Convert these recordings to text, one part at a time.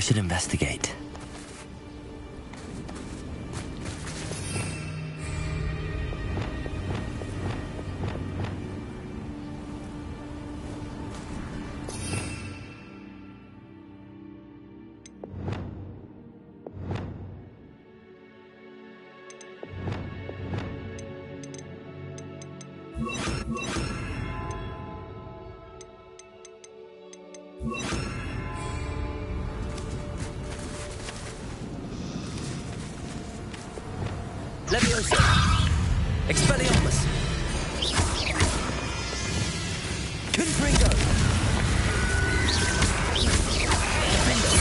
should investigate. Leviosa! Expelliarmus! Confringo! Defender!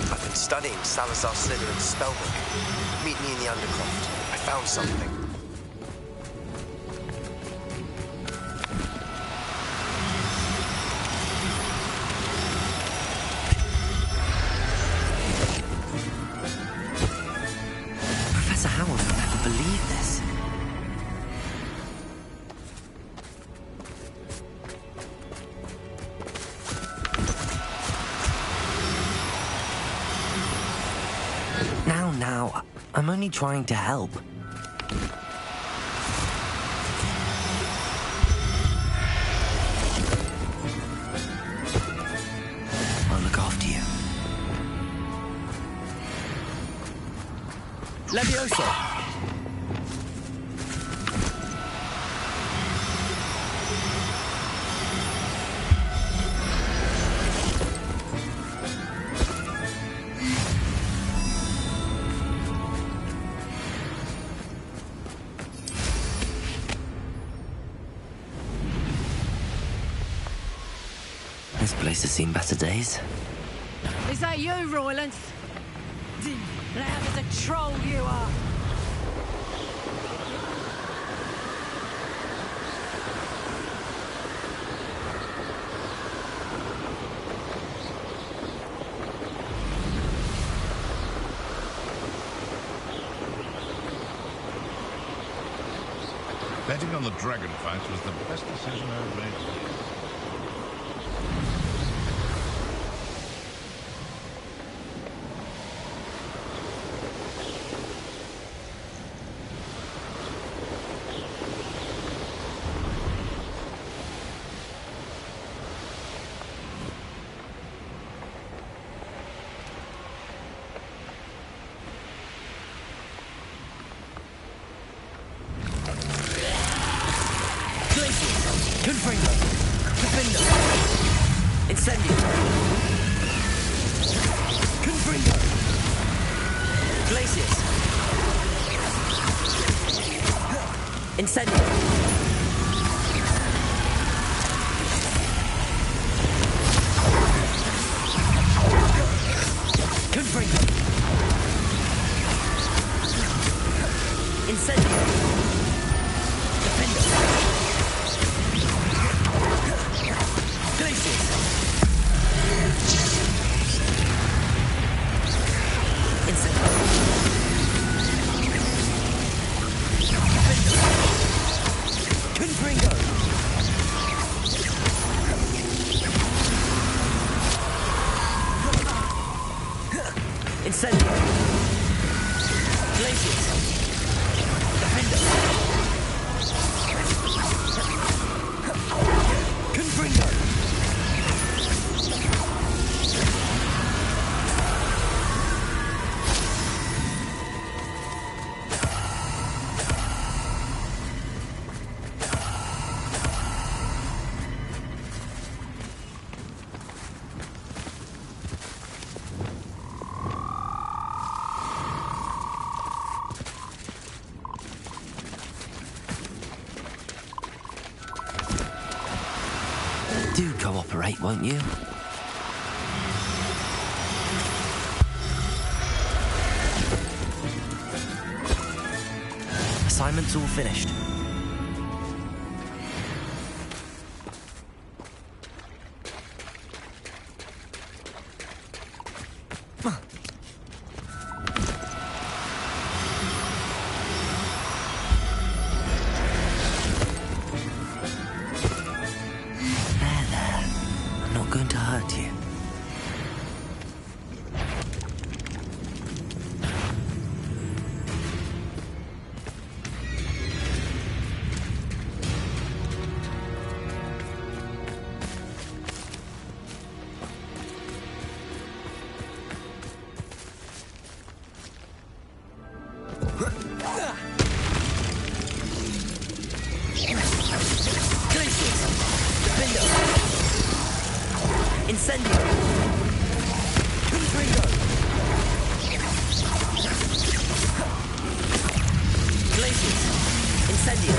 I've been studying Salazar Slytherin's spellbook. Meet me in the Undercroft. I found something. Now, I'm only trying to help. I'll look after you. Leviosa! This place has seen better days. Is that you, Roylance? Loud as a troll you are. Betting on the dragon fight was the best decision I ever made. Confringo! Defender! Incendio! Confringo! Glacius! Incendio! Confringo! Incendio! Defender! Incendio! Glacius! Defender! Confringo! Do cooperate, won't you? Assignment's all finished. Glacius! Defender! Incendio! Confringo! Glacius! Incendio!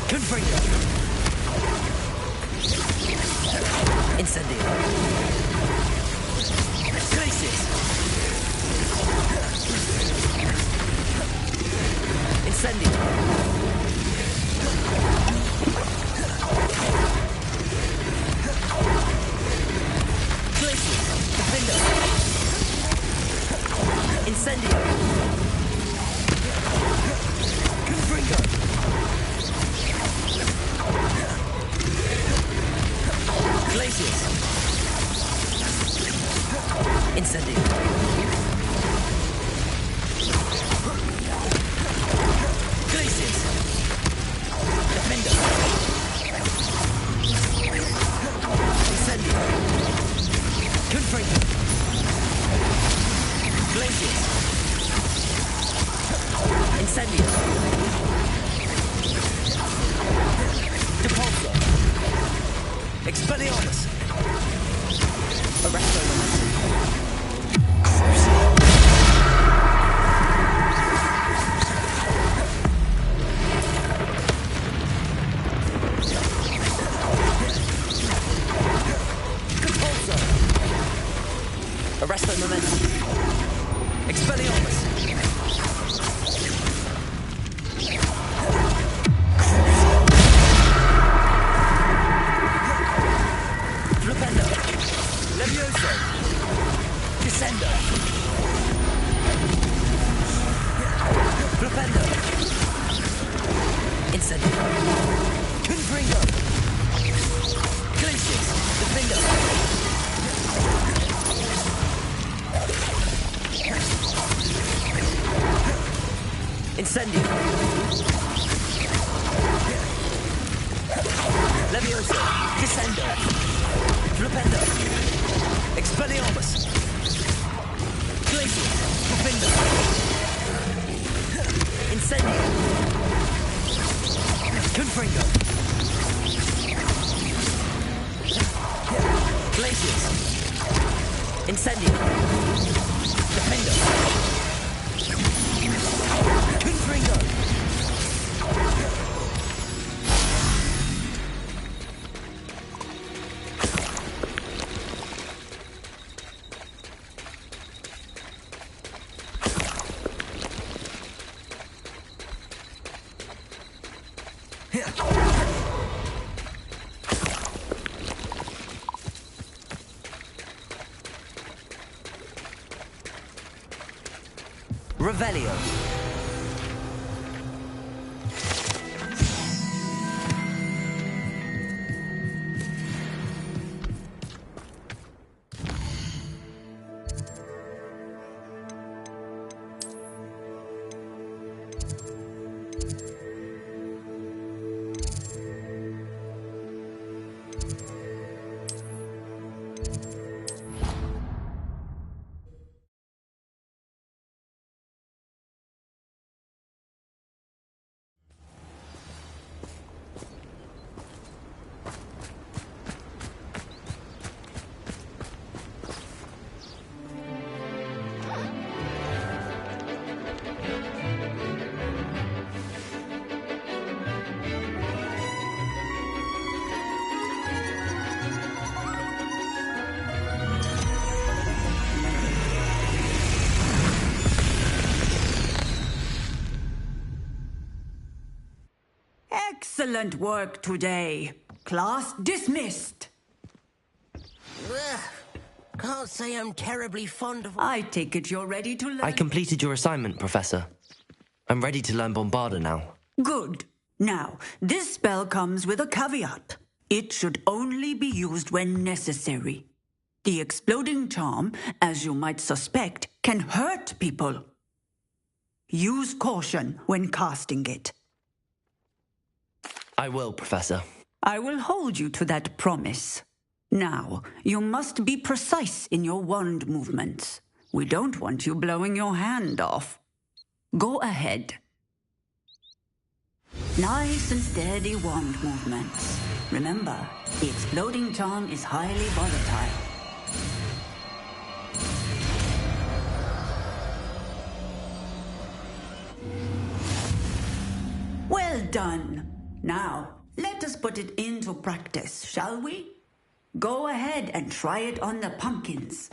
Confringo! Incendio! Glacius! Incendio! Glacius! Defender! Incendio! Confringo! Glacius! Incendio! Glacius! Defender! Incendio! Confringo! Glacius! Incendio! Depulso! Expelliarmus! Arresto momentum. Compulso! Arresto momentum. Expelliarmus! Flipendo! Levioso! Descendo! Flipendo! Incendio! Confringo! Glacius! Defender! Incendio! Levioso! Descendo! Flipendo! Expelliarmus! Glacius! Defender! Incendio! Confringo! Glacius! Incendio! Defender! Confringo! Revelio. Excellent work today. Class dismissed. Ugh. Can't say I'm terribly fond of... I take it you're ready to learn. I completed your assignment, Professor. I'm ready to learn Bombarda now. Good. Now, this spell comes with a caveat. It should only be used when necessary. The exploding charm, as you might suspect, can hurt people. Use caution when casting it. I will, Professor. I will hold you to that promise. Now, you must be precise in your wand movements. We don't want you blowing your hand off. Go ahead. Nice and steady wand movements. Remember, the exploding charm is highly volatile. Well done. Now, let us put it into practice, shall we? Go ahead and try it on the pumpkins.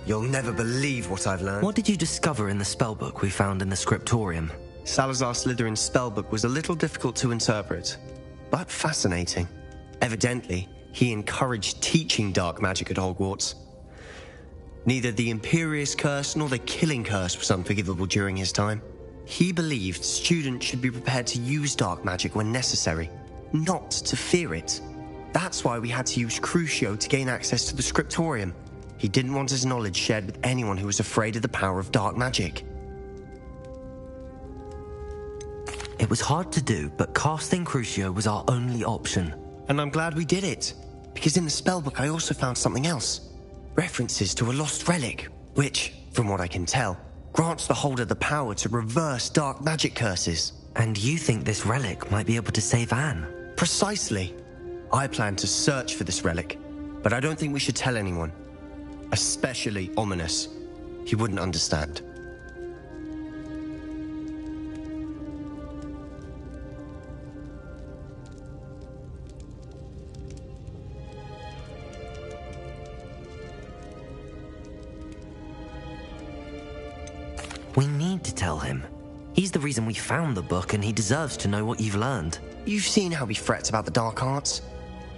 You'll never believe what I've learned. What did you discover in the spellbook we found in the scriptorium? Salazar Slytherin's spellbook was a little difficult to interpret, but fascinating. Evidently, he encouraged teaching dark magic at Hogwarts. Neither the Imperious Curse nor the Killing Curse was unforgivable during his time. He believed students should be prepared to use dark magic when necessary, not to fear it. That's why we had to use Crucio to gain access to the scriptorium. He didn't want his knowledge shared with anyone who was afraid of the power of dark magic. It was hard to do, but casting Crucio was our only option. And I'm glad we did it, because in the spellbook I also found something else. References to a lost relic, which, from what I can tell, grants the holder the power to reverse dark magic curses. And you think this relic might be able to save Anne? Precisely. I plan to search for this relic, but I don't think we should tell anyone. Especially Ominous. He wouldn't understand. We need to tell him. He's the reason we found the book, and he deserves to know what you've learned. You've seen how he frets about the dark arts.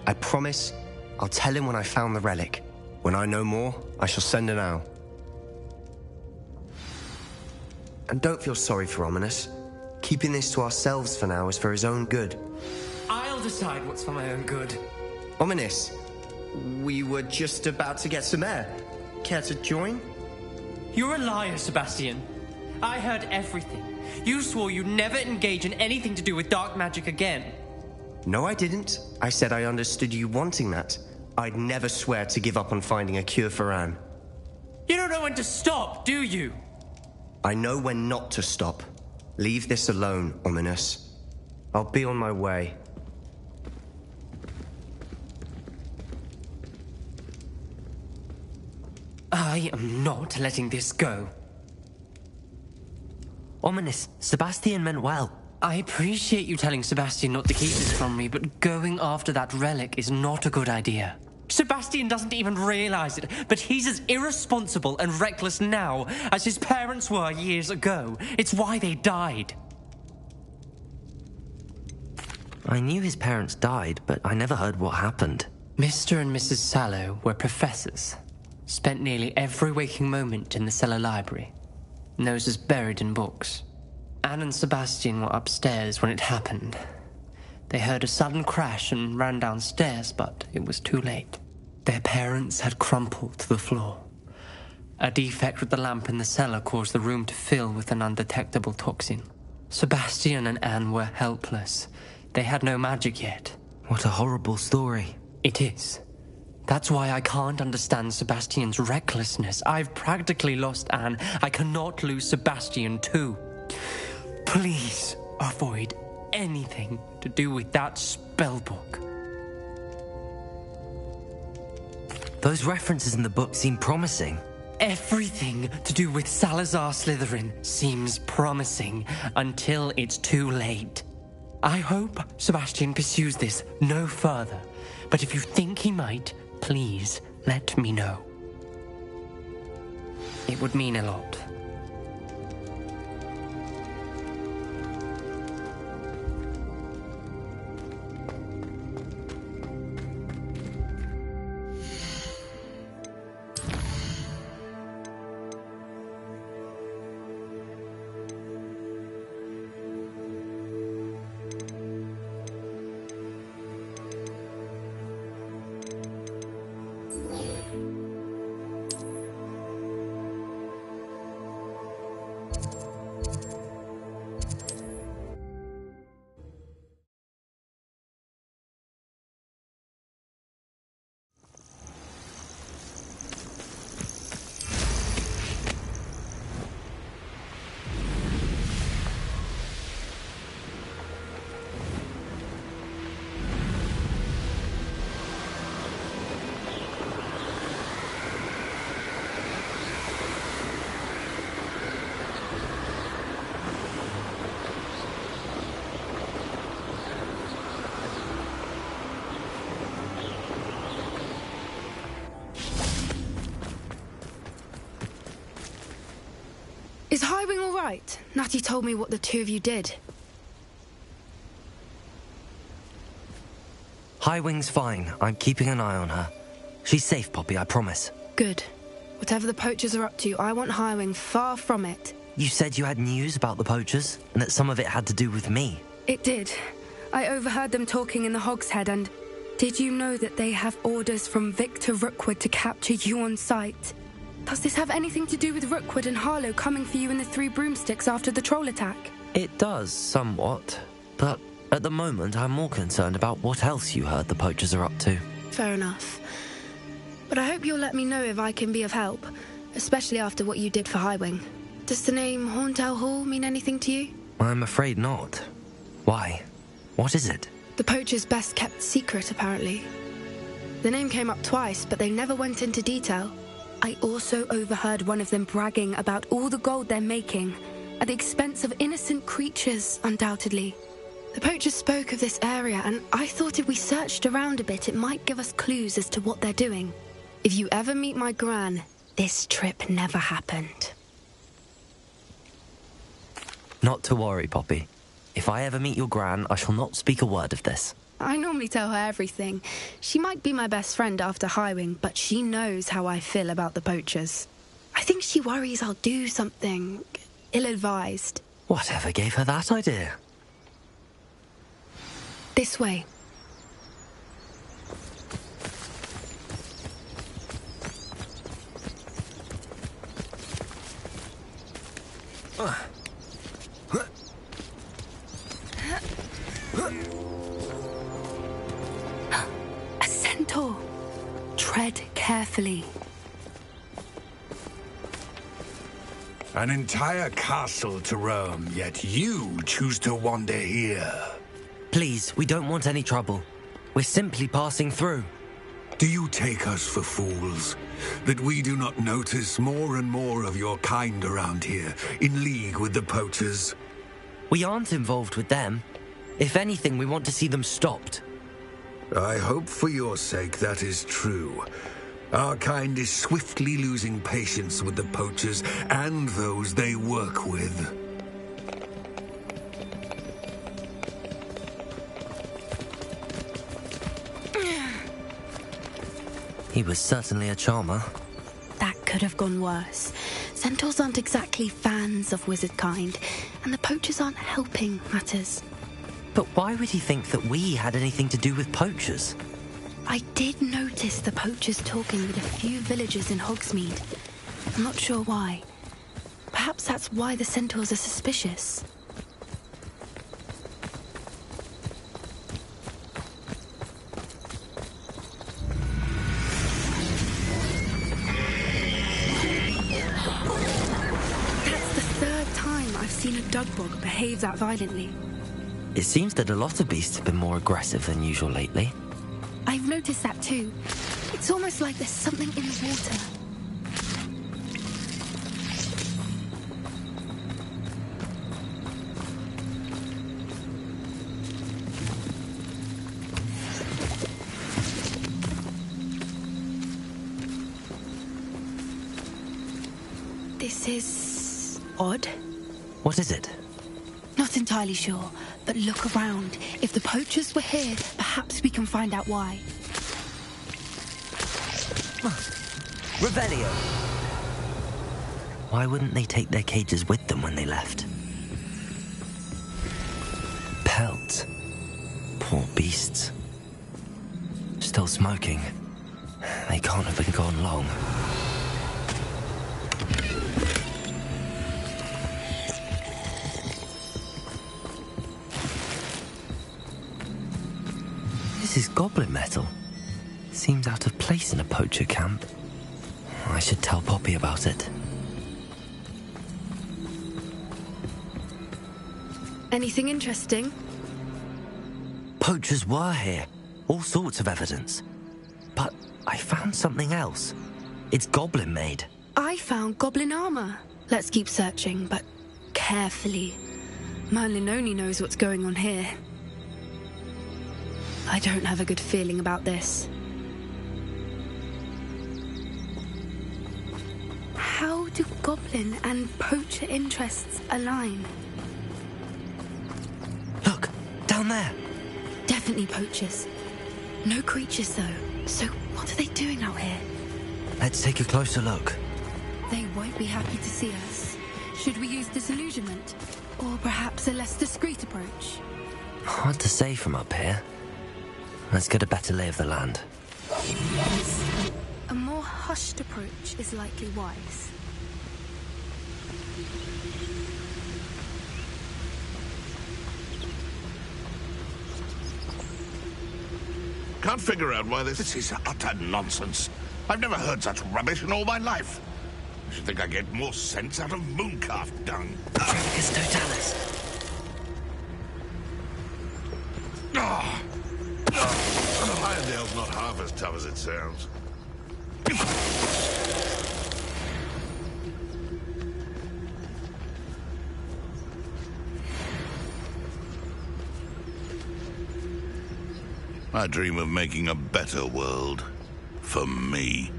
I promise I'll tell him when I found the relic. When I know more, I shall send an owl. And don't feel sorry for Ominous. Keeping this to ourselves for now is for his own good. I'll decide what's for my own good. Ominous, we were just about to get some air. Care to join? You're a liar, Sebastian. I heard everything. You swore you'd never engage in anything to do with dark magic again. No, I didn't. I said I understood you wanting that. I'd never swear to give up on finding a cure for Anne. You don't know when to stop, do you? I know when not to stop. Leave this alone, Ominous. I'll be on my way. I am not letting this go. Ominous, Sebastian meant well. I appreciate you telling Sebastian not to keep this from me, but going after that relic is not a good idea. Sebastian doesn't even realize it, but he's as irresponsible and reckless now as his parents were years ago. It's why they died. I knew his parents died, but I never heard what happened. Mr. and Mrs. Sallow were professors. Spent nearly every waking moment in the cellar library. Noses buried in books. Anne and Sebastian were upstairs when it happened. They heard a sudden crash and ran downstairs, but it was too late. Their parents had crumpled to the floor. A defect with the lamp in the cellar caused the room to fill with an undetectable toxin. Sebastian and Anne were helpless. They had no magic yet. What a horrible story. It is. That's why I can't understand Sebastian's recklessness. I've practically lost Anne. I cannot lose Sebastian too. Please avoid anything to do with that spellbook. Those references in the book seem promising. Everything to do with Salazar Slytherin seems promising until it's too late. I hope Sebastian pursues this no further, but if you think he might, please let me know. It would mean a lot. Is Highwing all right? Natty told me what the two of you did. Highwing's fine. I'm keeping an eye on her. She's safe, Poppy, I promise. Good. Whatever the poachers are up to, I want Highwing far from it. You said you had news about the poachers, and that some of it had to do with me. It did. I overheard them talking in the Hogshead, and did you know that they have orders from Victor Rookwood to capture you on sight? Does this have anything to do with Rookwood and Harlow coming for you in the Three Broomsticks after the troll attack? It does, somewhat. But at the moment, I'm more concerned about what else you heard the poachers are up to. Fair enough. But I hope you'll let me know if I can be of help, especially after what you did for Highwing. Does the name Horntail Hall mean anything to you? I'm afraid not. Why? What is it? The poachers' best-kept secret, apparently. The name came up twice, but they never went into detail. I also overheard one of them bragging about all the gold they're making, at the expense of innocent creatures, undoubtedly. The poachers spoke of this area, and I thought if we searched around a bit, it might give us clues as to what they're doing. If you ever meet my gran, this trip never happened. Not to worry, Poppy. If I ever meet your gran, I shall not speak a word of this. I normally tell her everything. She might be my best friend after Highwing, but she knows how I feel about the poachers. I think she worries I'll do something ill-advised. Whatever gave her that idea? This way. A centaur. Tread carefully. An entire castle to roam, yet you choose to wander here. Please, we don't want any trouble. We're simply passing through. Do you take us for fools? That we do not notice more and more of your kind around here, in league with the poachers? We aren't involved with them. If anything, we want to see them stopped. I hope for your sake that is true. Our kind is swiftly losing patience with the poachers and those they work with. He was certainly a charmer. That could have gone worse. Centaurs aren't exactly fans of wizard kind, and the poachers aren't helping matters. But why would he think that we had anything to do with poachers? I did notice the poachers talking with a few villagers in Hogsmeade. I'm not sure why. Perhaps that's why the centaurs are suspicious. That's the third time I've seen a dugbog behave that violently. It seems that a lot of beasts have been more aggressive than usual lately. I've noticed that too. It's almost like there's something in the water. This is odd. What is it? Not entirely sure, but look around. If the poachers were here, perhaps we can find out why. Revelio! Why wouldn't they take their cages with them when they left? Pelt. Poor beasts. Still smoking. They can't have been gone long. This is goblin metal. Seems out of place in a poacher camp. I should tell Poppy about it. Anything interesting? Poachers were here. All sorts of evidence. But I found something else. It's goblin made. I found goblin armor. Let's keep searching, but carefully. Merlin only knows what's going on here. I don't have a good feeling about this. How do goblin and poacher interests align? Look, down there. Definitely poachers. No creatures, though. So what are they doing out here? Let's take a closer look. They won't be happy to see us. Should we use disillusionment? Or perhaps a less discreet approach? Hard to say from up here. Let's get a better lay of the land. Yes. A more hushed approach is likely wise. Can't figure out why this is utter nonsense. I've never heard such rubbish in all my life. I should think I get more sense out of mooncalf dung. Tricus totalis. Irondale's not half as tough as it sounds. I dream of making a better world. For me.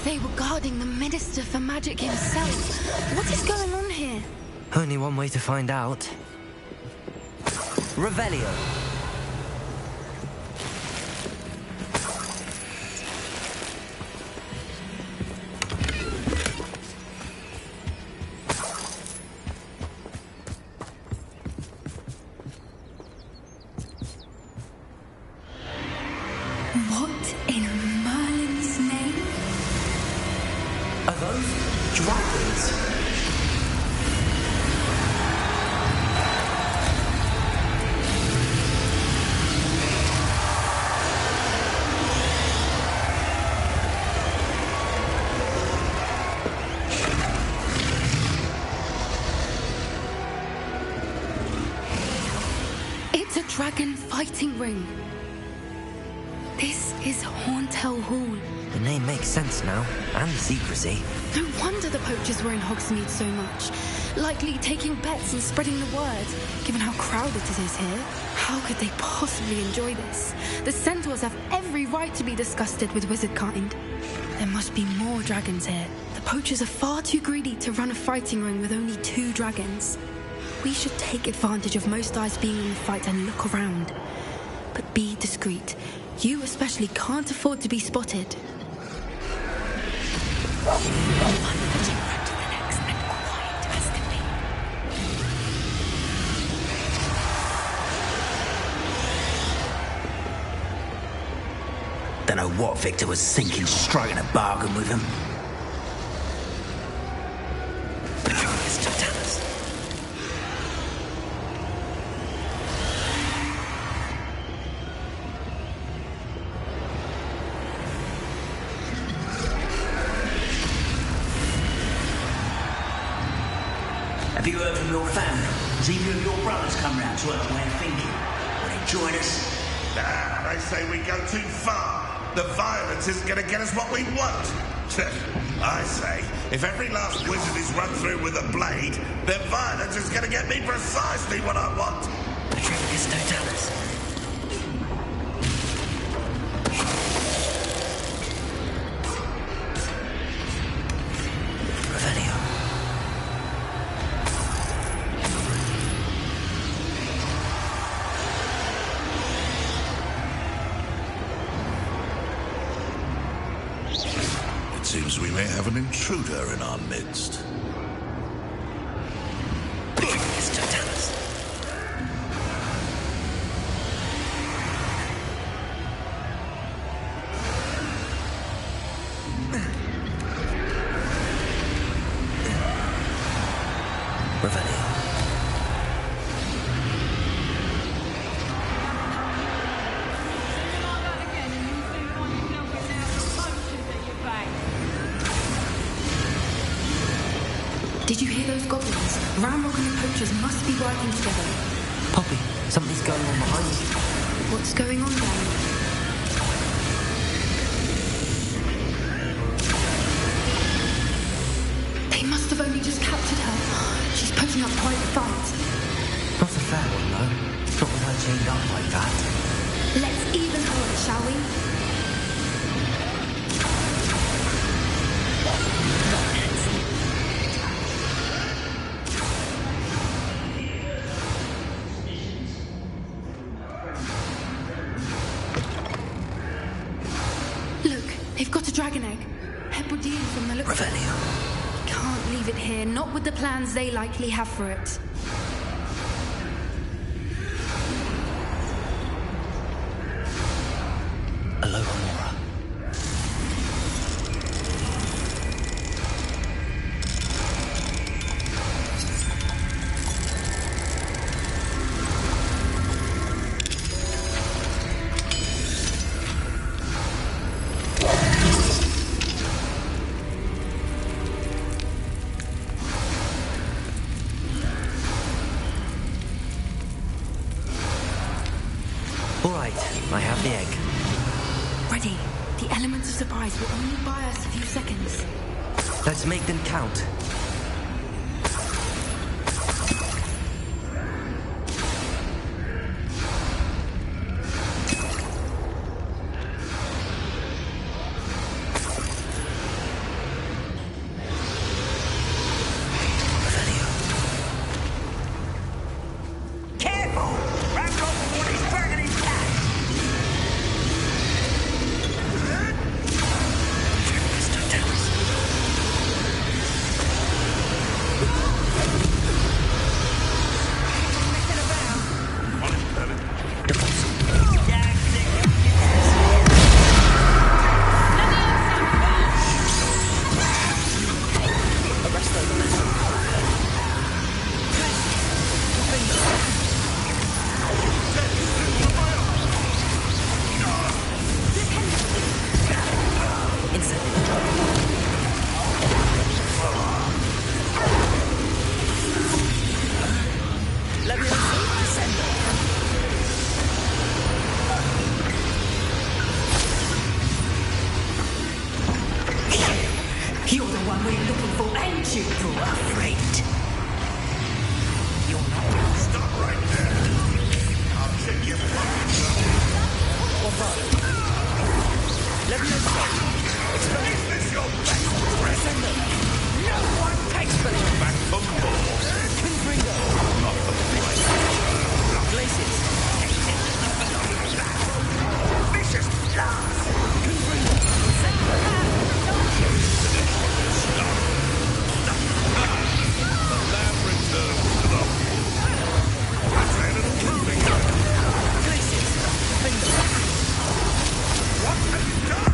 They were guarding the Minister for Magic himself. What is going on here? Only one way to find out. Revelio. dragon fighting ring. This is Hauntel Hall. The name makes sense now, and the secrecy. No wonder the poachers were in Hogsmeade so much. Likely taking bets and spreading the word, given how crowded it is here. How could they possibly enjoy this? The centaurs have every right to be disgusted with wizard kind. There must be more dragons here. The poachers are far too greedy to run a fighting ring with only 2 dragons. We should take advantage of most eyes being in the fight and look around. But be discreet. You especially can't afford to be spotted. Don't know what Victor was thinking, striking a bargain with him. Have you heard from your family? Has either of your brothers come round to our way of thinking? Will they join us? Nah, they say we go too far. The violence isn't going to get us what we want. I say, if every last wizard is run through with a blade, then violence is going to get me precisely what I want. Patricius Totalis. Revelio. Seems we may have an intruder in our midst. Patricius Totalis. Revelio. Did you hear those goblins? Ramrock and the poachers must be working together. Poppy, something's going on behind you. What's going on then? They must have only just captured her. She's putting up quite a fight. Not a fair one, though. Not with her chained up like that. Let's even her, shall we? They've got a dragon egg. Hebridean from the look. Revelio. Can't leave it here, not with the plans they likely have for it. Alohomora. I have the egg. Ready. The elements of surprise will only buy us a few seconds. Let's make them count. we're looking for, ain't you? Afraid. You're not. Stop right there. I'll check your pockets up. What about it? Leviosa. Is this your best friend? Descendo. No one takes the lead. Back for more. Confringo. Not the price. Glacius. Vicious blast. Confringo. The lab returns to the That's a little proving. Glacius. Finger. What have you done?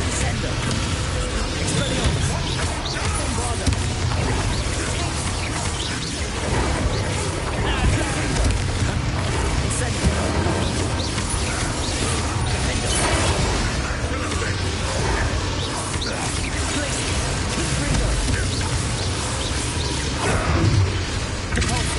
Descendo. Expelliarmus. Bombarda. Incendio. Defendo. Glacius. Confringo. Depulso.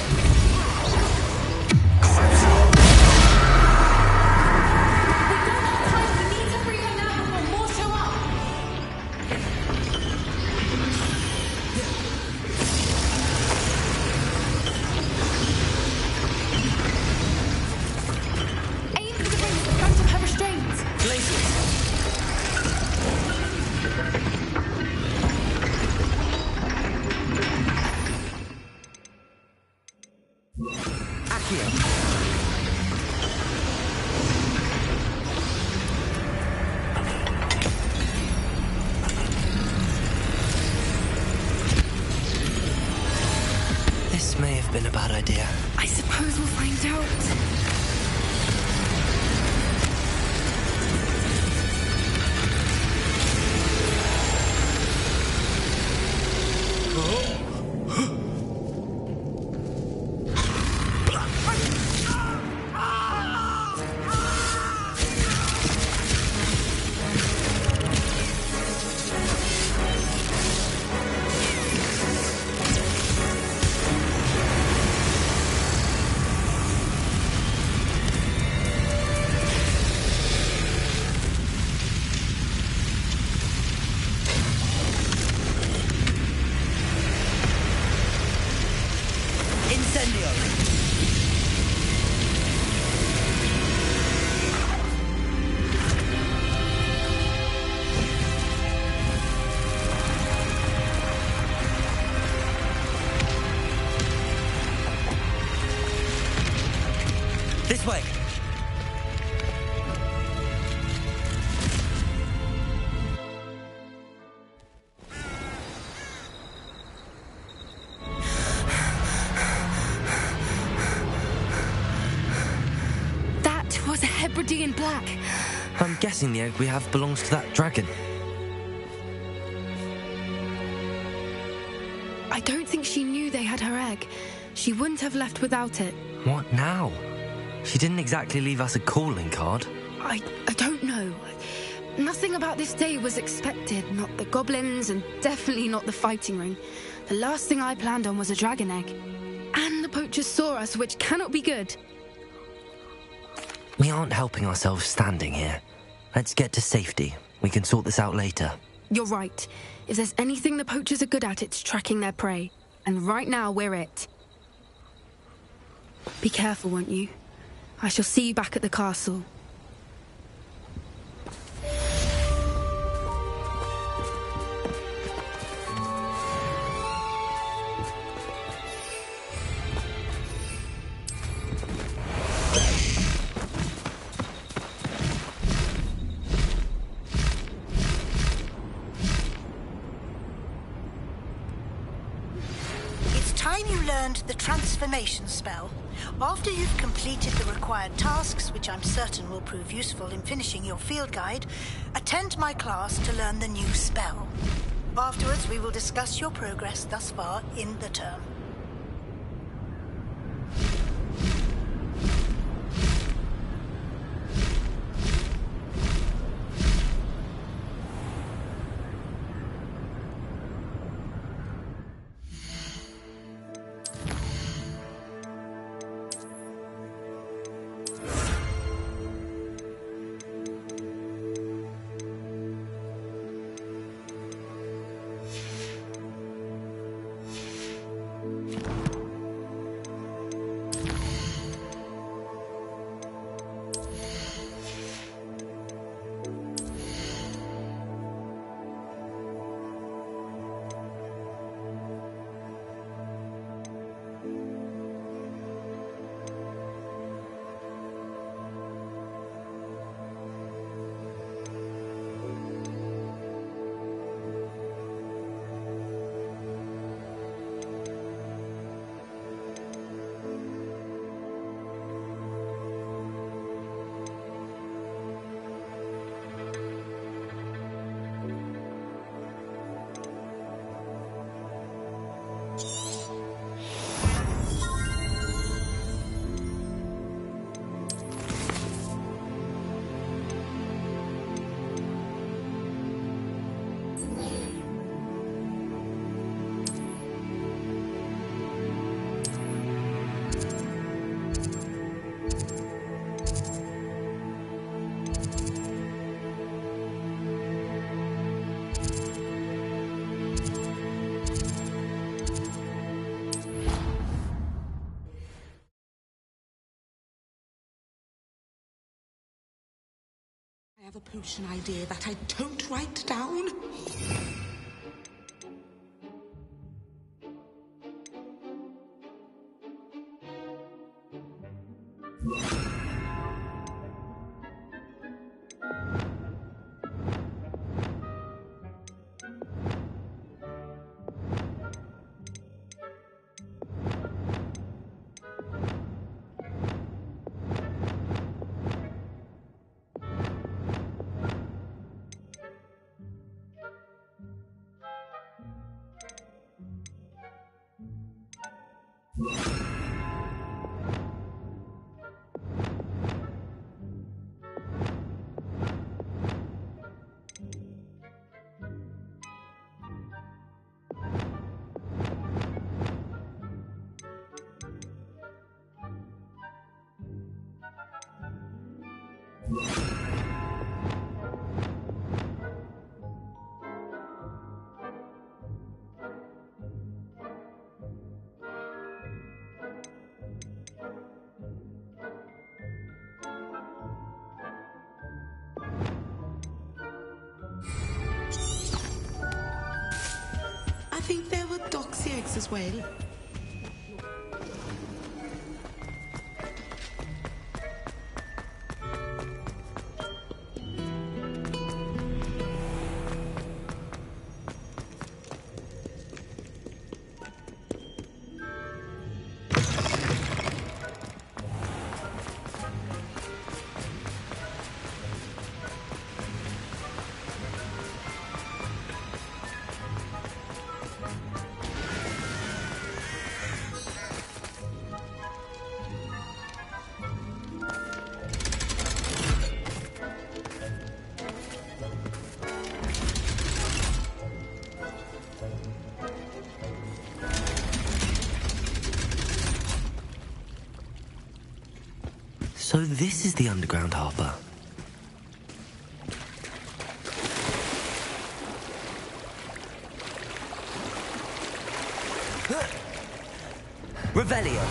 Aim for the rings in front of her restraints. Glacius. Accio. This may have been a bad idea. I suppose we'll find out. Incendio. This way. That was a Hebridean black. I'm guessing the egg we have belongs to that dragon. I don't think she knew they had her egg. She wouldn't have left without it. What now? She didn't exactly leave us a calling card. I don't know. Nothing about this day was expected. Not the goblins, and definitely not the fighting ring. The last thing I planned on was a dragon egg. And the poachers saw us, which cannot be good. We aren't helping ourselves standing here. Let's get to safety. We can sort this out later. You're right. If there's anything the poachers are good at, it's tracking their prey. And right now, we're it. Be careful, won't you? I shall see you back at the castle. Time you learned the transformation spell. After you've completed the required tasks, which I'm certain will prove useful in finishing your field guide, attend my class to learn the new spell. Afterwards, we will discuss your progress thus far in the term. I have a potion idea that I don't write down. I think there were doxy eggs as well. So this is the underground harbour. Revelio.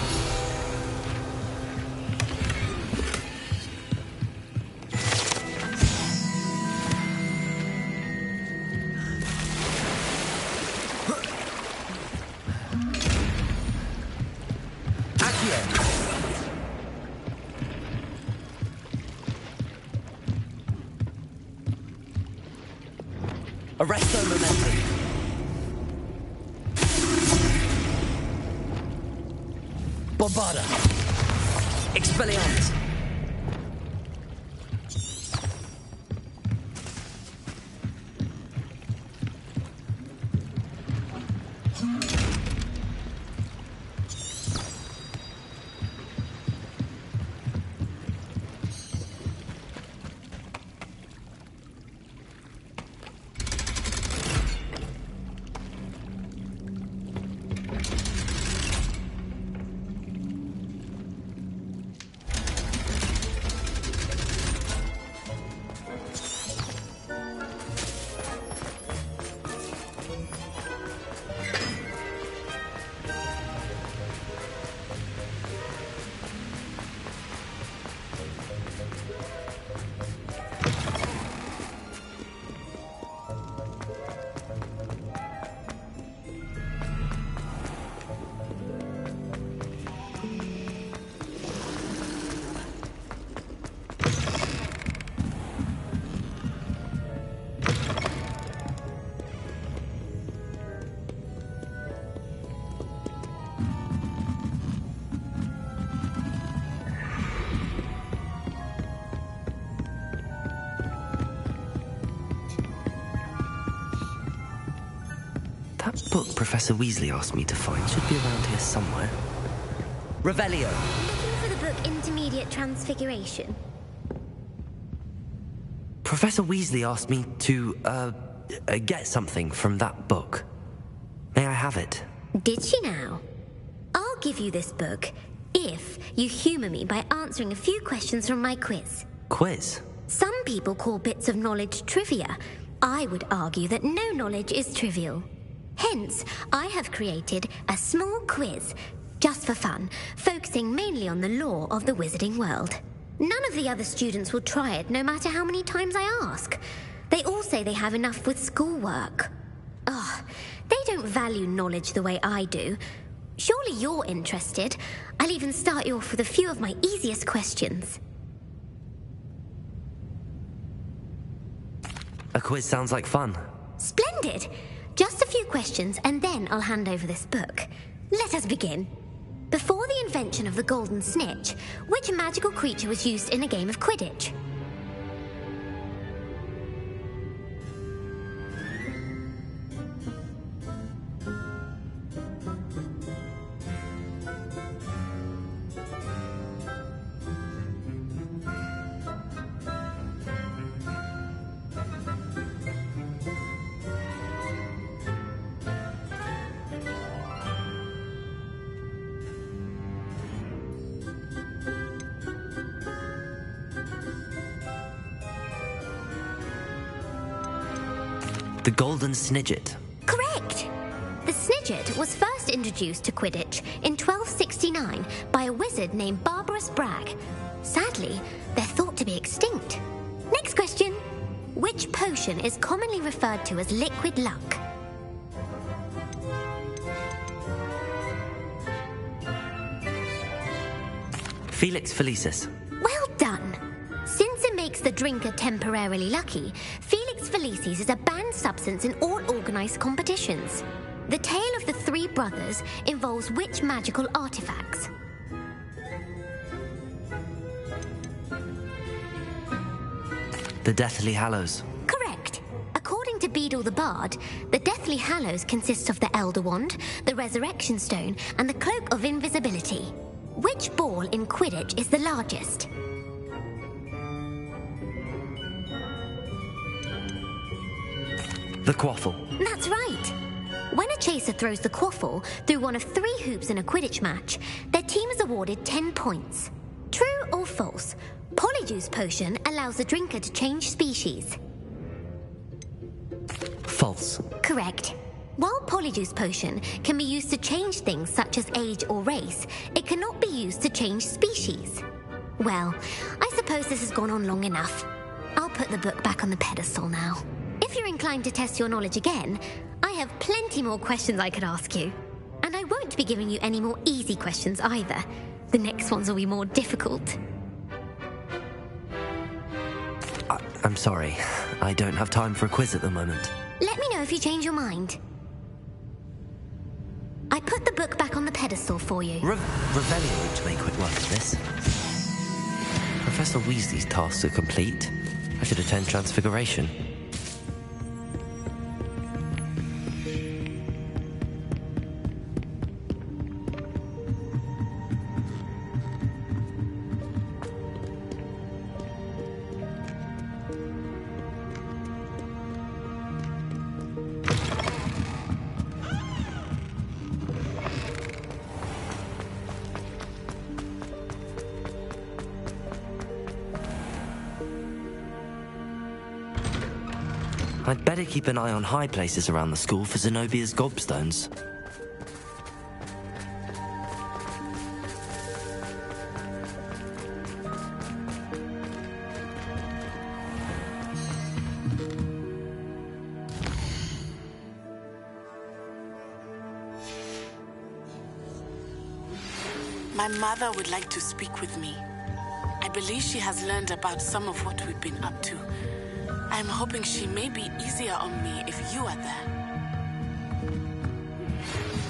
Arresto momentum. Bombarda. Expelliarmus. That book Professor Weasley asked me to find should be around here somewhere. Revelio. Looking for the book Intermediate Transfiguration? Professor Weasley asked me to, get something from that book. May I have it? Did she now? I'll give you this book if you humour me by answering a few questions from my quiz. Quiz? Some people call bits of knowledge trivia. I would argue that no knowledge is trivial. Hence, I have created a small quiz, just for fun, focusing mainly on the lore of the wizarding world. None of the other students will try it, no matter how many times I ask. They all say they have enough with schoolwork. Ugh, they don't value knowledge the way I do. Surely you're interested. I'll even start you off with a few of my easiest questions. A quiz sounds like fun. Splendid! Just a few questions, and then I'll hand over this book. Let us begin. Before the invention of the golden snitch, which magical creature was used in a game of Quidditch? The golden snidget. Correct! The snidget was first introduced to Quidditch in 1269 by a wizard named Barbarous Bragg. Sadly, they're thought to be extinct. Next question. Which potion is commonly referred to as liquid luck? Felix Felicis. Well done! Since it makes the drinker temporarily lucky, Felix Felicis is a banned substance in all organised competitions. The tale of the three brothers involves which magical artifacts? The Deathly Hallows. Correct. According to Beadle the Bard, the Deathly Hallows consists of the Elder Wand, the Resurrection Stone, and the Cloak of Invisibility. Which ball in Quidditch is the largest? The Quaffle. That's right. When a chaser throws the quaffle through one of 3 hoops in a Quidditch match, their team is awarded 10 points. True or false? Polyjuice Potion allows the drinker to change species. False. Correct. While Polyjuice Potion can be used to change things such as age or race, it cannot be used to change species. Well, I suppose this has gone on long enough. I'll put the book back on the pedestal now. If you're inclined to test your knowledge again, I have plenty more questions I could ask you. And I won't be giving you any more easy questions either. The next ones will be more difficult. I'm sorry. I don't have time for a quiz at the moment. Let me know if you change your mind. I put the book back on the pedestal for you. Revelio ought to make quick work of this. Professor Weasley's tasks are complete. I should attend Transfiguration. I'd better keep an eye on high places around the school for Zenobia's gobstones. My mother would like to speak with me. I believe she has learned about some of what we've been up to. I'm hoping she may be easier on me if you are there.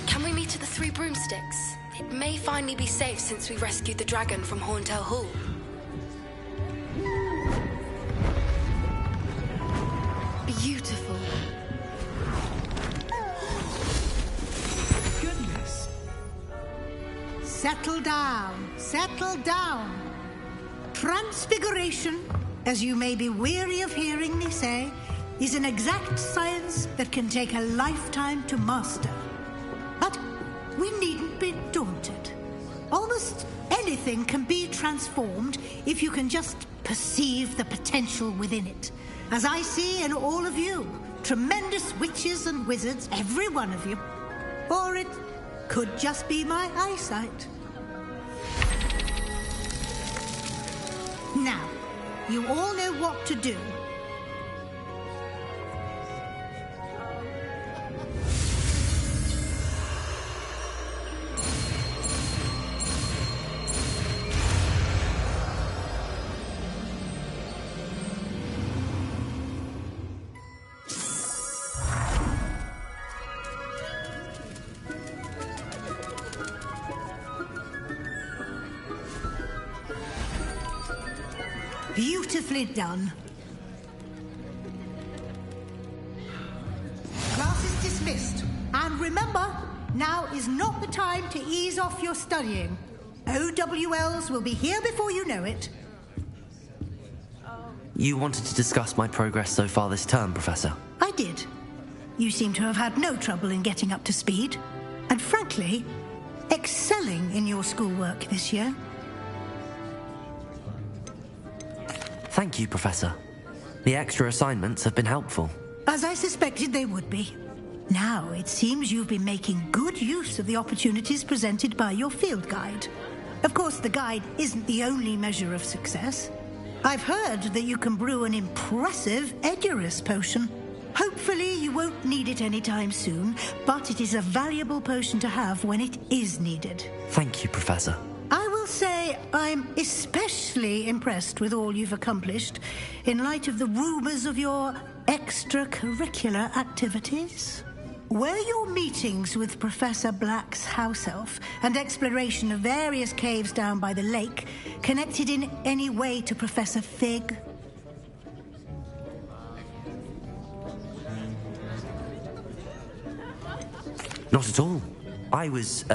Can we meet at the Three Broomsticks? It may finally be safe since we rescued the dragon from Horntail Hall. Beautiful. Goodness. Settle down. Settle down. Transfiguration, as you may be weary of hearing me say, is an exact science that can take a lifetime to master. But we needn't be daunted. Almost anything can be transformed if you can just perceive the potential within it. As I see in all of you, tremendous witches and wizards, every one of you. Or it could just be my eyesight. Now, you all know what to do. Beautifully done. Class is dismissed. And remember, now is not the time to ease off your studying. OWLs will be here before you know it. You wanted to discuss my progress so far this term, Professor? I did. You seem to have had no trouble in getting up to speed. And frankly, excelling in your schoolwork this year. Thank you, Professor. The extra assignments have been helpful. As I suspected they would be. Now, it seems you've been making good use of the opportunities presented by your field guide. Of course, the guide isn't the only measure of success. I've heard that you can brew an impressive Edurus potion. Hopefully, you won't need it anytime soon, but it is a valuable potion to have when it is needed. Thank you, Professor. I will say I'm especially impressed with all you've accomplished in light of the rumors of your extracurricular activities. Were your meetings with Professor Black's house elf and exploration of various caves down by the lake connected in any way to Professor Fig? Not at all. I was,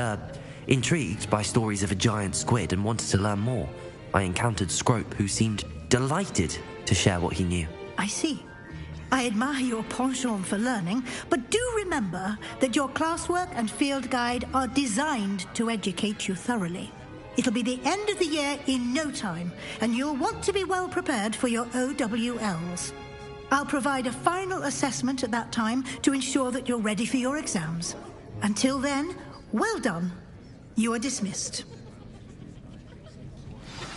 intrigued by stories of a giant squid and wanted to learn more. I encountered Scrope, who seemed delighted to share what he knew. I see. I admire your penchant for learning, but do remember that your classwork and field guide are designed to educate you thoroughly. It'll be the end of the year in no time, and you'll want to be well prepared for your OWLs. I'll provide a final assessment at that time to ensure that you're ready for your exams. Until then, well done. You are dismissed.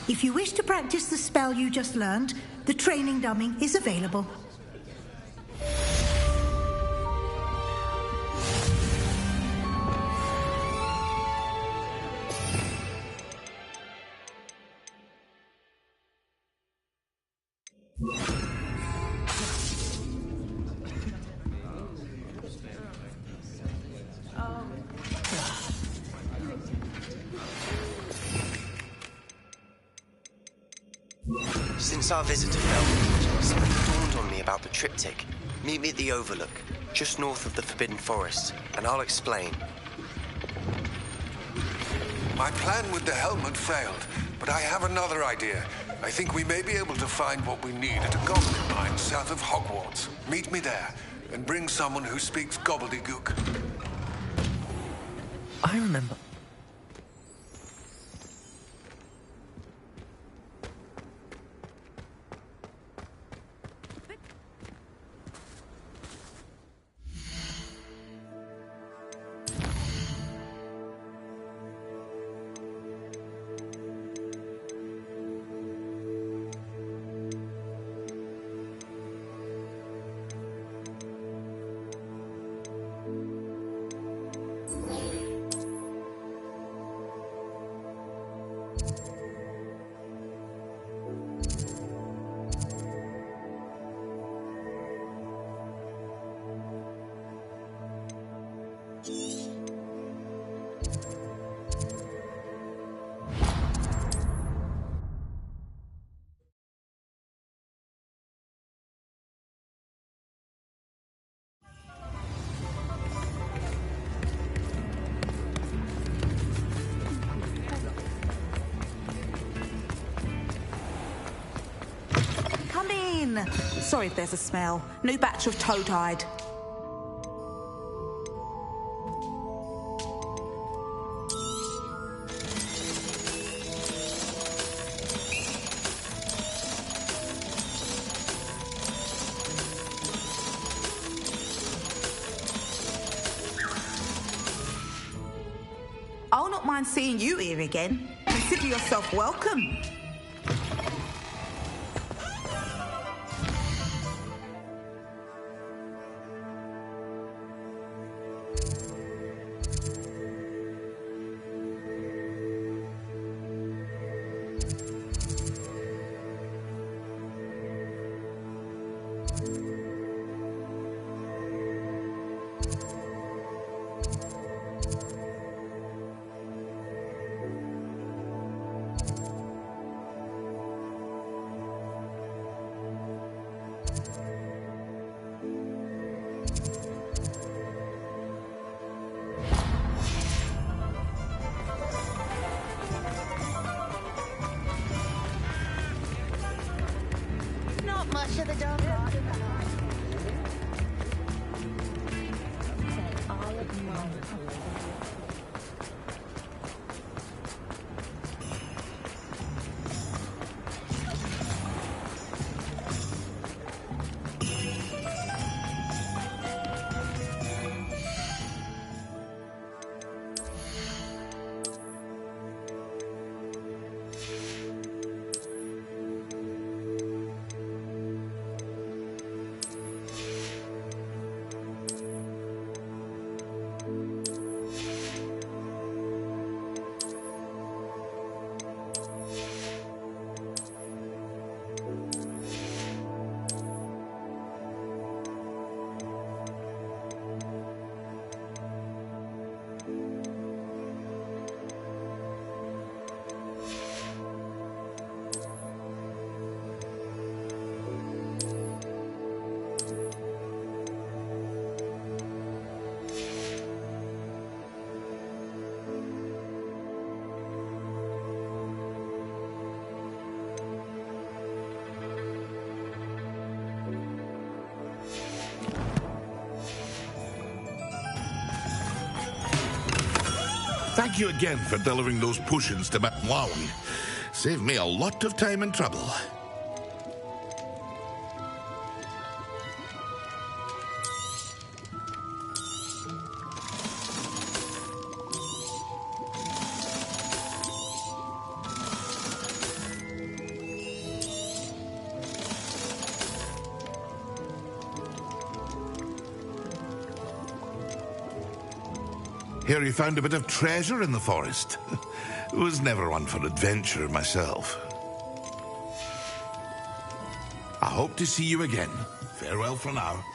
If you wish to practice the spell you just learned, the training dummy is available. Since our visit to Felden, something dawned on me about the triptych. Meet me at the Overlook, just north of the Forbidden Forest, and I'll explain. My plan with the helmet failed, but I have another idea. I think we may be able to find what we need at a goblin mine south of Hogwarts. Meet me there, and bring someone who speaks gobbledygook. I remember... Sorry if there's a smell. New batch of toad-hide. I'll not mind seeing you here again. Consider yourself welcome. Much of the dog. Thank you again for delivering those potions to Wowie. Saved me a lot of time and trouble. Hear you found a bit of treasure in the forest. Was never one for adventure myself. I hope to see you again. Farewell for now.